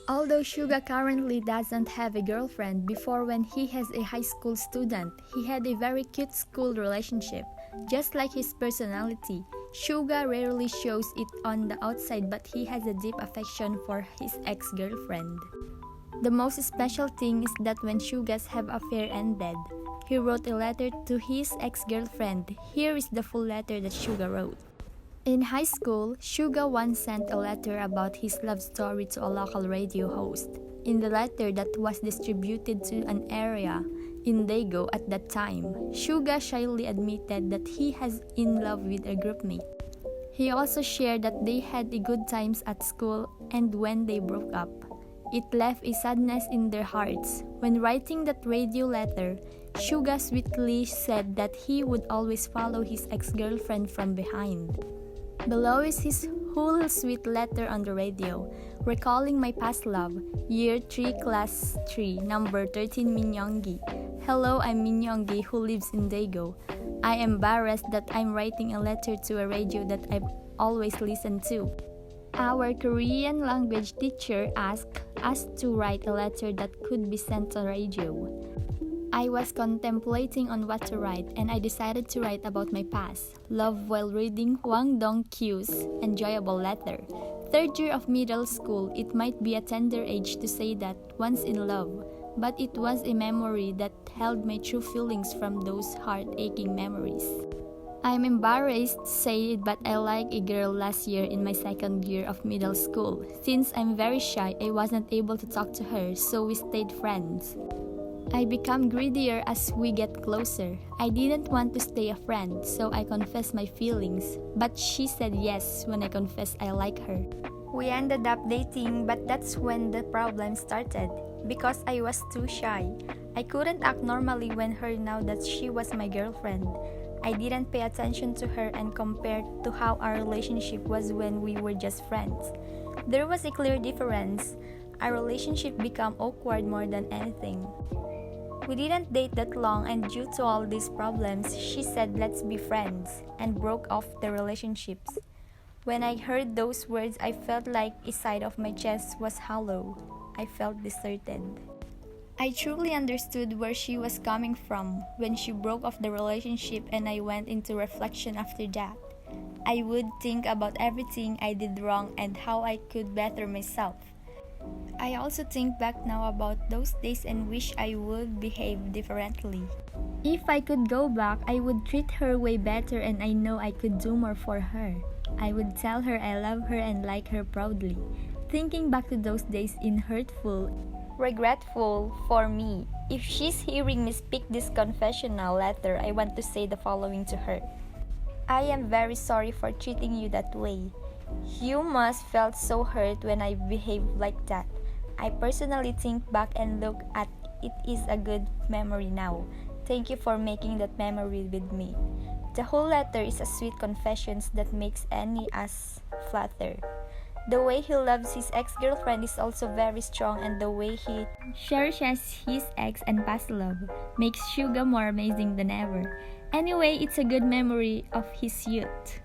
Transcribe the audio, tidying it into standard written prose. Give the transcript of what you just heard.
Although Suga currently doesn't have a girlfriend, before when he has a high school student, he had a very cute school relationship. Just like his personality, Suga rarely shows it on the outside, but he has a deep affection for his ex-girlfriend. The most special thing is that when Suga's affair ended, he wrote a letter to his ex-girlfriend. Here is the full letter that Suga wrote. In high school, Suga once sent a letter about his love story to a local radio host. In the letter that was distributed to an area in Daegu at that time, Suga shyly admitted that he was in love with a groupmate. He also shared that they had a good times at school and when they broke up. It left a sadness in their hearts. When writing that radio letter, Suga sweetly said that he would always follow his ex-girlfriend from behind. Below is his whole sweet letter on the radio. Recalling my past love, Year 3, Class 3, Number 13 Minyongi. Hello, I'm Minyongi who lives in Daegu. I am embarrassed that I'm writing a letter to a radio that I've always listened to. Our Korean language teacher asked us to write a letter that could be sent to radio. I was contemplating on what to write, and I decided to write about my past love while reading Hwang Dong-kyu's enjoyable letter. Third year of middle school, it might be a tender age to say that once in love, but it was a memory that held my true feelings from those heart-aching memories. I'm embarrassed to say it, but I liked a girl last year in my second year of middle school. Since I'm very shy, I wasn't able to talk to her, so we stayed friends. I become greedier as we get closer. I didn't want to stay a friend, so I confessed my feelings. But she said yes when I confessed I like her. We ended up dating, but that's when the problem started. Because I was too shy. I couldn't act normally when her now that she was my girlfriend. I didn't pay attention to her and compared to how our relationship was when we were just friends. There was a clear difference. Our relationship became awkward more than anything. We didn't date that long, and due to all these problems, she said let's be friends and broke off the relationships. When I heard those words, I felt like a side of my chest was hollow. I felt deserted. I truly understood where she was coming from when she broke off the relationship, and I went into reflection after that. I would think about everything I did wrong and how I could better myself. I also think back now about those days and wish I would behave differently. If I could go back, I would treat her way better, and I know I could do more for her. I would tell her I love her and like her proudly. Thinking back to those days is hurtful, regretful for me. If she's hearing me speak this confessional letter, I want to say the following to her. I am very sorry for treating you that way. You must felt so hurt when I behaved like that. I personally think back and look at it is a good memory now. Thank you for making that memory with me. The whole letter is a sweet confession that makes any us flatter. The way he loves his ex-girlfriend is also very strong, and the way he cherishes his ex and past love makes Suga more amazing than ever. Anyway, it's a good memory of his youth.